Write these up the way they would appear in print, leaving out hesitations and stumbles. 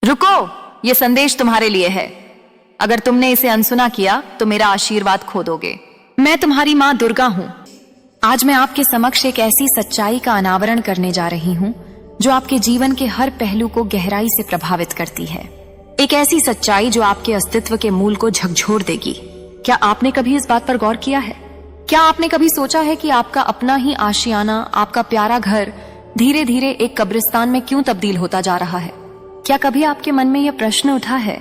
रुको, ये संदेश तुम्हारे लिए है। अगर तुमने इसे अनसुना किया तो मेरा आशीर्वाद खो दोगे। मैं तुम्हारी माँ दुर्गा हूँ। आज मैं आपके समक्ष एक ऐसी सच्चाई का अनावरण करने जा रही हूँ जो आपके जीवन के हर पहलू को गहराई से प्रभावित करती है। एक ऐसी सच्चाई जो आपके अस्तित्व के मूल को झकझोर देगी। क्या आपने कभी इस बात पर गौर किया है? क्या आपने कभी सोचा है कि आपका अपना ही आशियाना, आपका प्यारा घर धीरे धीरे एक कब्रिस्तान में क्यों तब्दील होता जा रहा है? क्या कभी आपके मन में यह प्रश्न उठा है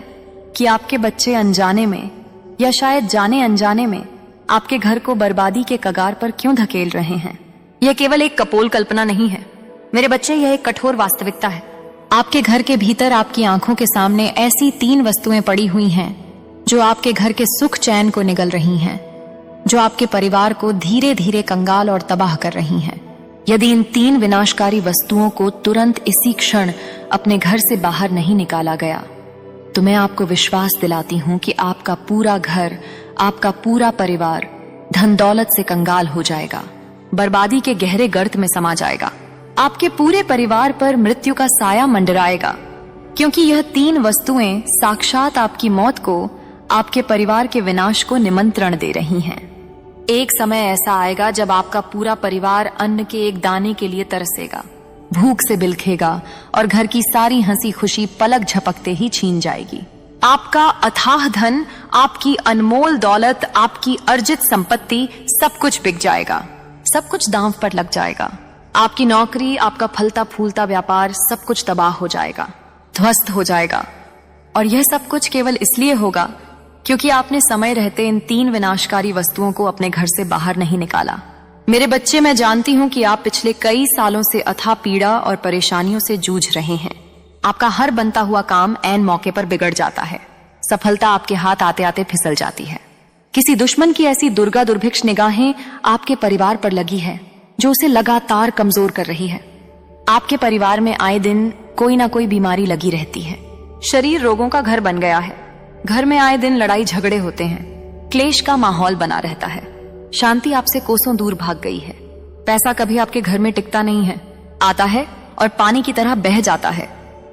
कि आपके बच्चे अनजाने में या शायद जाने अनजाने में आपके घर को बर्बादी के कगार पर क्यों धकेल रहे हैं? यह केवल एक कपोल कल्पना नहीं है मेरे बच्चे, यह एक कठोर वास्तविकता है। आपके घर के भीतर आपकी आंखों के सामने ऐसी 3 वस्तुएं पड़ी हुई हैं जो आपके घर के सुख चैन को निगल रही हैं, जो आपके परिवार को धीरे धीरे कंगाल और तबाह कर रही हैं। यदि इन 3 विनाशकारी वस्तुओं को तुरंत इसी क्षण अपने घर से बाहर नहीं निकाला गया तो मैं आपको विश्वास दिलाती हूं कि आपका पूरा घर, आपका पूरा परिवार धन दौलत से कंगाल हो जाएगा, बर्बादी के गहरे गर्त में समा जाएगा। आपके पूरे परिवार पर मृत्यु का साया मंडराएगा, क्योंकि यह 3 वस्तुएं साक्षात आपकी मौत को, आपके परिवार के विनाश को निमंत्रण दे रही हैं। एक समय ऐसा आएगा जब आपका पूरा परिवार अन्न के एक दाने के लिए तरसेगा, भूख से बिलखेगा और घर की सारी हंसी खुशी पलक झपकते ही छीन जाएगी। आपका अथाह धन, आपकी अनमोल दौलत, आपकी अर्जित संपत्ति सब कुछ बिक जाएगा, सब कुछ दांव पर लग जाएगा। आपकी नौकरी, आपका फलता फूलता व्यापार सब कुछ तबाह हो जाएगा, ध्वस्त हो जाएगा। और यह सब कुछ केवल इसलिए होगा क्योंकि आपने समय रहते इन 3 विनाशकारी वस्तुओं को अपने घर से बाहर नहीं निकाला। मेरे बच्चे, मैं जानती हूं कि आप पिछले कई सालों से अथाह पीड़ा और परेशानियों से जूझ रहे हैं। आपका हर बनता हुआ काम ऐन मौके पर बिगड़ जाता है, सफलता आपके हाथ आते आते फिसल जाती है। किसी दुश्मन की ऐसी दुर्गा दुर्भिक्ष निगाहें आपके परिवार पर लगी है जो उसे लगातार कमजोर कर रही है। आपके परिवार में आए दिन कोई ना कोई बीमारी लगी रहती है, शरीर रोगों का घर बन गया है। घर में आए दिन लड़ाई झगड़े होते हैं, क्लेश का माहौल बना रहता है। शांति आपसे कोसों दूर भाग गई है। पैसा कभी आपके घर में टिकता नहीं है, आता है और पानी की तरह बह जाता है,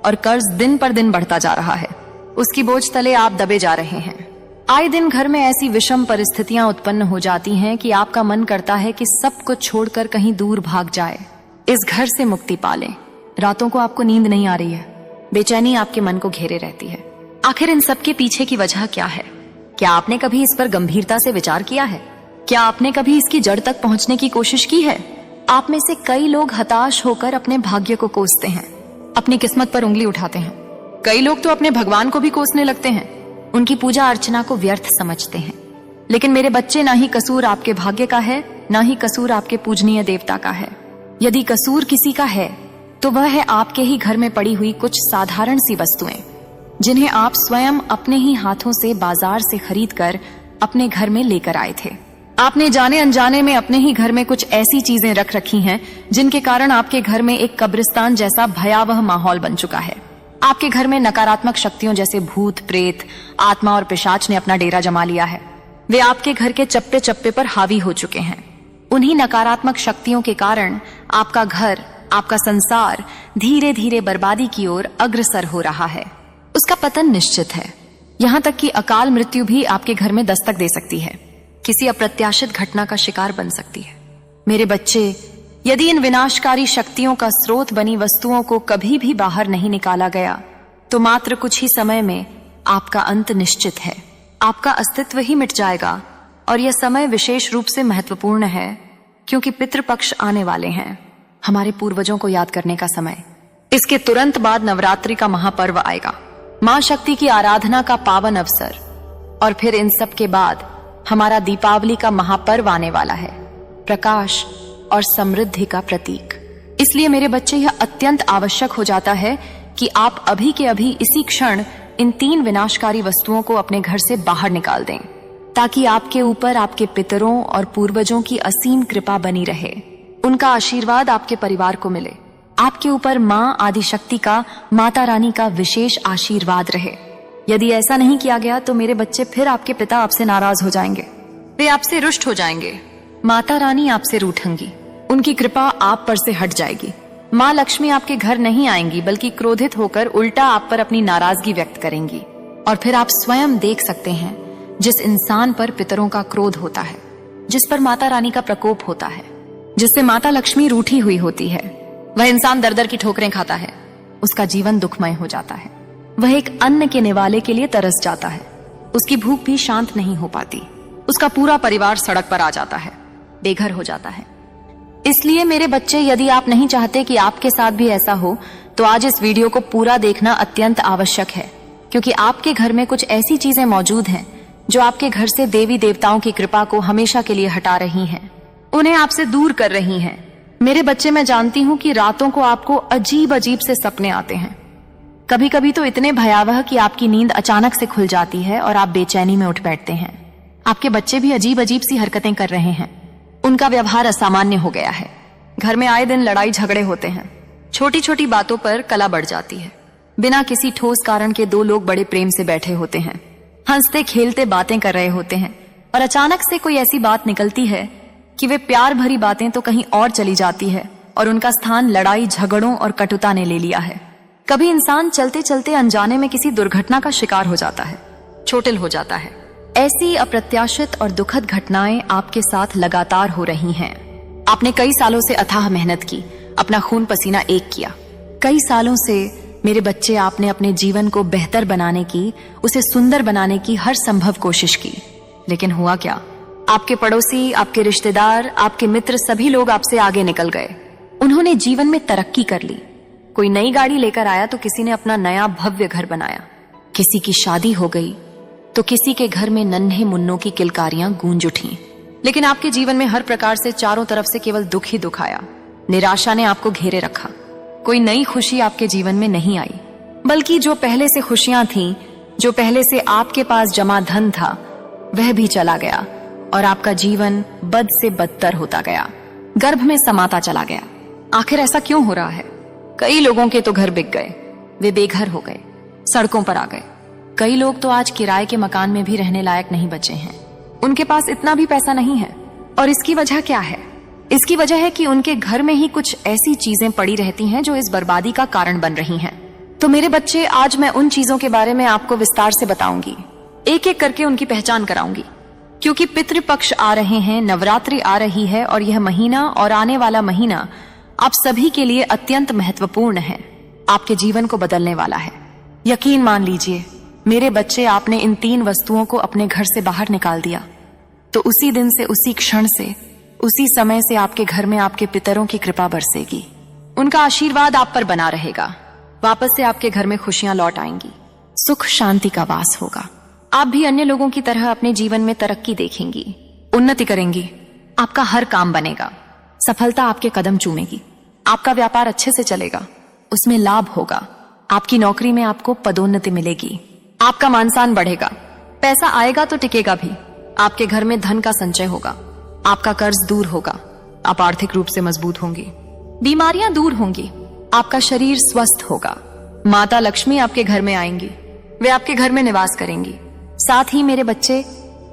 और कर्ज दिन पर दिन बढ़ता जा रहा है। उसकी बोझ तले आप दबे जा रहे हैं। आए दिन घर में ऐसी विषम परिस्थितियां उत्पन्न हो जाती हैं कि आपका मन करता है कि सब कुछ छोड़कर कहीं दूर भाग जाए, इस घर से मुक्ति पालें। रातों को आपको नींद नहीं आ रही है, बेचैनी आपके मन को घेरे रहती है। आखिर इन सब के पीछे की वजह क्या है? क्या आपने कभी इस पर गंभीरता से विचार किया है? क्या आपने कभी इसकी जड़ तक पहुंचने की कोशिश की है? आप में से कई लोग हताश होकर अपने भाग्य को कोसते हैं, अपनी किस्मत पर उंगली उठाते हैं। कई लोग तो अपने भगवान को भी कोसने लगते हैं, उनकी पूजा अर्चना को व्यर्थ समझते हैं। लेकिन मेरे बच्चे, ना ही कसूर आपके भाग्य का है, ना ही कसूर आपके पूजनीय देवता का है। यदि कसूर किसी का है तो वह है आपके ही घर में पड़ी हुई कुछ साधारण सी वस्तुएं, जिन्हें आप स्वयं अपने ही हाथों से बाजार से खरीद कर अपने घर में लेकर आए थे। आपने जाने अनजाने में अपने ही घर में कुछ ऐसी चीजें रख रखी हैं जिनके कारण आपके घर में एक कब्रिस्तान जैसा भयावह माहौल बन चुका है। आपके घर में नकारात्मक शक्तियों जैसे भूत, प्रेत, आत्मा और पिशाच ने अपना डेरा जमा लिया है। वे आपके घर के चप्पे चप्पे पर हावी हो चुके हैं। उन्हीं नकारात्मक शक्तियों के कारण आपका घर, आपका संसार धीरे धीरे बर्बादी की ओर अग्रसर हो रहा है। उसका पतन निश्चित है। यहां तक कि अकाल मृत्यु भी आपके घर में दस्तक दे सकती है, किसी अप्रत्याशित घटना का शिकार बन सकती है। मेरे बच्चे, यदि इन विनाशकारी शक्तियों का स्रोत बनी वस्तुओं को कभी भी बाहर नहीं निकाला गया तो मात्र कुछ ही समय में आपका अंत निश्चित है। आपका अस्तित्व ही मिट जाएगा। और यह समय विशेष रूप से महत्वपूर्ण है क्योंकि पितृपक्ष आने वाले हैं, हमारे पूर्वजों को याद करने का समय। इसके तुरंत बाद नवरात्रि का महापर्व आएगा, मां शक्ति की आराधना का पावन अवसर। और फिर इन सब के बाद हमारा दीपावली का महापर्व आने वाला है, प्रकाश और समृद्धि का प्रतीक। इसलिए मेरे बच्चे, यह अत्यंत आवश्यक हो जाता है कि आप अभी के अभी इसी क्षण इन 3 विनाशकारी वस्तुओं को अपने घर से बाहर निकाल दें, ताकि आपके ऊपर आपके पितरों और पूर्वजों की असीम कृपा बनी रहे, उनका आशीर्वाद आपके परिवार को मिले। आपके ऊपर मां आदिशक्ति का, माता रानी का विशेष आशीर्वाद रहे। यदि ऐसा नहीं किया गया तो मेरे बच्चे, फिर आपके पिता आपसे नाराज हो जाएंगे, वे आपसे रुष्ट हो जाएंगे, माता रानी आपसे रूठेंगी, उनकी कृपा आप पर से हट जाएगी। माँ लक्ष्मी आपके घर नहीं आएंगी, बल्कि क्रोधित होकर उल्टा आप पर अपनी नाराजगी व्यक्त करेंगी। और फिर आप स्वयं देख सकते हैं जिस इंसान पर पितरों का क्रोध होता है, जिस पर माता रानी का प्रकोप होता है, जिससे माता लक्ष्मी रूठी हुई होती है, वह इंसान दर दर की ठोकरें खाता है, उसका जीवन दुखमय हो जाता है। वह एक अन्न के निवाले के लिए तरस जाता है, उसकी भूख भी शांत नहीं हो पाती, उसका पूरा परिवार सड़क पर आ जाता है, बेघर हो जाता है। इसलिए मेरे बच्चे, यदि आप नहीं चाहते कि आपके साथ भी ऐसा हो, तो आज इस वीडियो को पूरा देखना अत्यंत आवश्यक है, क्योंकि आपके घर में कुछ ऐसी चीजें मौजूद हैं जो आपके घर से देवी देवताओं की कृपा को हमेशा के लिए हटा रही हैं, उन्हें आपसे दूर कर रही हैं। मेरे बच्चे, मैं जानती हूं कि रातों को आपको अजीब अजीब से सपने आते हैं, कभी कभी तो इतने भयावह कि आपकी नींद अचानक से खुल जाती है और आप बेचैनी में उठ बैठते हैं। आपके बच्चे भी अजीब अजीब सी हरकतें कर रहे हैं, उनका व्यवहार असामान्य हो गया है। घर में आए दिन लड़ाई झगड़े होते हैं, छोटी छोटी बातों पर कला बढ़ जाती है। बिना किसी ठोस कारण के दो लोग बड़े प्रेम से बैठे होते हैं, हंसते खेलते बातें कर रहे होते हैं, और अचानक से कोई ऐसी बात निकलती है कि वे प्यार भरी बातें तो कहीं और चली जाती है और उनका स्थान लड़ाई झगड़ों और कटुता ने ले लिया है। कभी इंसान चलते चलते अनजाने में किसी दुर्घटना का शिकार हो जाता है, चोटिल हो जाता है। ऐसी अप्रत्याशित और दुखद घटनाएं आपके साथ लगातार हो रही हैं। आपने कई सालों से अथाह मेहनत की, अपना खून पसीना एक किया। कई सालों से मेरे बच्चे, आपने अपने जीवन को बेहतर बनाने की, उसे सुंदर बनाने की हर संभव कोशिश की, लेकिन हुआ क्या? आपके पड़ोसी, आपके रिश्तेदार, आपके मित्र, सभी लोग आपसे आगे निकल गए। उन्होंने जीवन में तरक्की कर ली। कोई नई गाड़ी लेकर आया तो किसी ने अपना नया भव्य घर बनाया, किसी की शादी हो गई तो किसी के घर में नन्हे मुन्नों की किलकारियां गूंज उठीं। लेकिन आपके जीवन में हर प्रकार से चारों तरफ से केवल दुख ही दुख आया। निराशा ने आपको घेरे रखा। कोई नई खुशी आपके जीवन में नहीं आई, बल्कि जो पहले से खुशियां थीं, जो पहले से आपके पास जमा धन था, वह भी चला गया और आपका जीवन बद से बदतर होता गया, गर्भ में समाता चला गया। आखिर ऐसा क्यों हो रहा है? कई लोगों के तो घर बिक गए, वे बेघर हो गए, सड़कों पर आ गए। कई लोग तो आज किराए के मकान में भी रहने लायक नहीं बचे हैं। उनके पास इतना भी पैसा नहीं है। और इसकी वजह क्या है? इसकी वजह है कि उनके घर में ही कुछ ऐसी चीजें पड़ी रहती हैं जो इस बर्बादी का कारण बन रही हैं। तो मेरे बच्चे, आज मैं उन चीजों के बारे में आपको विस्तार से बताऊंगी, एक एक करके उनकी पहचान कराऊंगी, क्योंकि पितृपक्ष आ रहे हैं, नवरात्रि आ रही है, और यह महीना और आने वाला महीना आप सभी के लिए अत्यंत महत्वपूर्ण है, आपके जीवन को बदलने वाला है। यकीन मान लीजिए मेरे बच्चे, आपने इन 3 वस्तुओं को अपने घर से बाहर निकाल दिया तो उसी दिन से, उसी क्षण से, उसी समय से आपके घर में आपके पितरों की कृपा बरसेगी। उनका आशीर्वाद आप पर बना रहेगा। वापस से आपके घर में खुशियां लौट आएंगी, सुख शांति का वास होगा। आप भी अन्य लोगों की तरह अपने जीवन में तरक्की देखेंगी, उन्नति करेंगी। आपका हर काम बनेगा, सफलता आपके कदम चूमेगी। आपका व्यापार अच्छे से चलेगा, उसमें लाभ होगा। आपकी नौकरी में आपको पदोन्नति मिलेगी, आपका मान-सम्मान बढ़ेगा, पैसा आएगा तो टिकेगा भी। आपके घर में धन का संचय होगा, आपका कर्ज दूर होगा, आप आर्थिक रूप से मजबूत होंगी, बीमारियां दूर होंगी, आपका शरीर स्वस्थ होगा। माता लक्ष्मी आपके घर में आएंगी, वे आपके घर में निवास करेंगी। साथ ही मेरे बच्चे,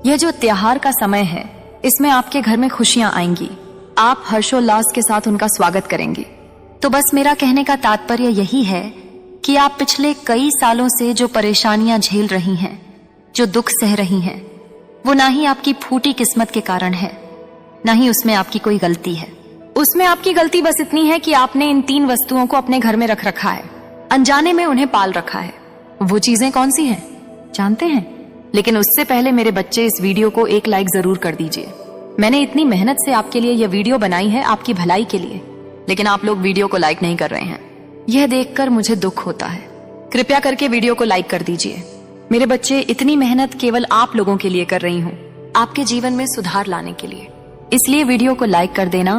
यह जो त्योहार का समय है, इसमें आपके घर में खुशियां आएंगी। आप हर्षोल्लास के साथ उनका स्वागत करेंगे। तो बस मेरा कहने का तात्पर्य यही है कि आप पिछले कई सालों से जो परेशानियां झेल रही हैं, जो दुख सह रही हैं, वो ना ही आपकी फूटी किस्मत के कारण है, ना ही उसमें आपकी कोई गलती है। उसमें आपकी गलती बस इतनी है कि आपने इन 3 वस्तुओं को अपने घर में रख रखा है, अनजाने में उन्हें पाल रखा है। वो चीजें कौन सी हैं जानते हैं? लेकिन उससे पहले मेरे बच्चे, इस वीडियो को एक लाइक जरूर कर दीजिए। मैंने इतनी मेहनत से आपके लिए यह वीडियो बनाई है, आपकी भलाई के लिए, लेकिन आप लोग वीडियो को लाइक नहीं कर रहे हैं। यह देखकर मुझे दुख होता है। कृपया करके वीडियो को लाइक कर दीजिए। मेरे बच्चे, इतनी मेहनत केवल आप लोगों के लिए कर रही हूँ, आपके जीवन में सुधार लाने के लिए। इसलिए वीडियो को लाइक कर देना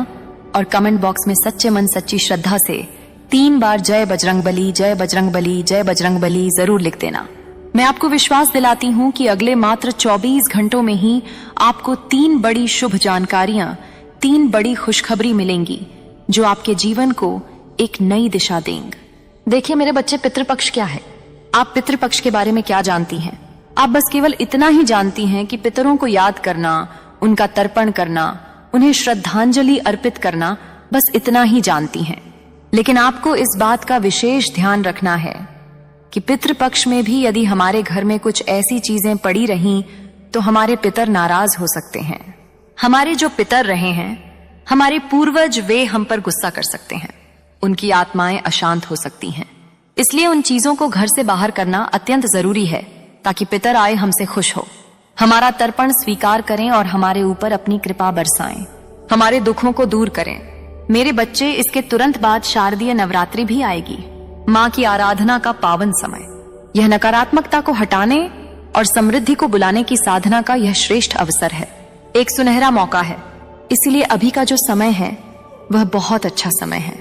और कमेंट बॉक्स में सच्चे मन सच्ची श्रद्धा से 3 बार जय बजरंगबली, जय बजरंगबली, जय बजरंगबली जरूर लिख देना। मैं आपको विश्वास दिलाती हूँ कि अगले मात्र 24 घंटों में ही आपको 3 बड़ी शुभ जानकारियां, 3 बड़ी खुशखबरी मिलेंगी जो आपके जीवन को एक नई दिशा देंगे। देखिए मेरे बच्चे, पितृपक्ष क्या है? आप पितृपक्ष के बारे में क्या जानती हैं? आप बस केवल इतना ही जानती हैं कि पितरों को याद करना, उनका तर्पण करना, उन्हें श्रद्धांजलि अर्पित करना, बस इतना ही जानती हैं। लेकिन आपको इस बात का विशेष ध्यान रखना है कि पितृपक्ष में भी यदि हमारे घर में कुछ ऐसी चीजें पड़ी रहीं तो हमारे पितर नाराज हो सकते हैं। हमारे जो पितर रहे हैं, हमारे पूर्वज, वे हम पर गुस्सा कर सकते हैं। उनकी आत्माएं अशांत हो सकती हैं। इसलिए उन चीजों को घर से बाहर करना अत्यंत जरूरी है ताकि पितर आए हमसे खुश हो, हमारा तर्पण स्वीकार करें और हमारे ऊपर अपनी कृपा बरसाएं, हमारे दुखों को दूर करें। मेरे बच्चे, इसके तुरंत बाद शारदीय नवरात्रि भी आएगी, माँ की आराधना का पावन समय। यह नकारात्मकता को हटाने और समृद्धि को बुलाने की साधना का यह श्रेष्ठ अवसर है, एक सुनहरा मौका है। इसलिए अभी का जो समय है वह बहुत अच्छा समय है,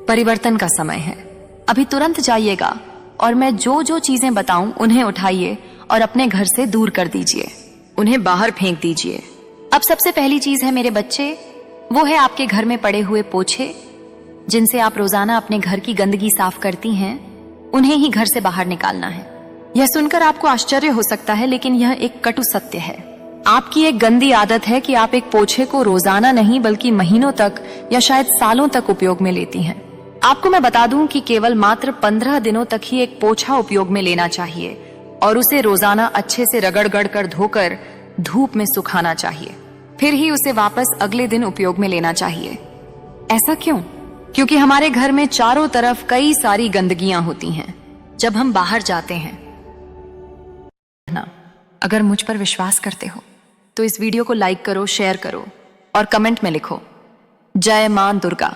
परिवर्तन का समय है। अभी तुरंत जाइएगा और मैं जो जो चीजें बताऊं उन्हें उठाइए और अपने घर से दूर कर दीजिए, उन्हें बाहर फेंक दीजिए। अब सबसे पहली चीज है मेरे बच्चे, वो है आपके घर में पड़े हुए पोछे, जिनसे आप रोजाना अपने घर की गंदगी साफ करती हैं, उन्हें ही घर से बाहर निकालना है। यह सुनकर आपको आश्चर्य हो सकता है, लेकिन यह एक कटु सत्य है। आपकी एक गंदी आदत है कि आप एक पोछे को रोजाना नहीं बल्कि महीनों तक या शायद सालों तक उपयोग में लेती हैं। आपको मैं बता दूं कि केवल मात्र 15 दिनों तक ही एक पोछा उपयोग में लेना चाहिए और उसे रोजाना अच्छे से रगड़ कर धोकर धूप में सुखाना चाहिए, फिर ही उसे वापस अगले दिन उपयोग में लेना चाहिए। ऐसा क्यों? क्योंकि हमारे घर में चारों तरफ कई सारी गंदगियां होती हैं जब हम बाहर जाते हैं ना। अगर मुझ पर विश्वास करते हो तो इस वीडियो को लाइक करो, शेयर करो और कमेंट में लिखो, जय मां दुर्गा।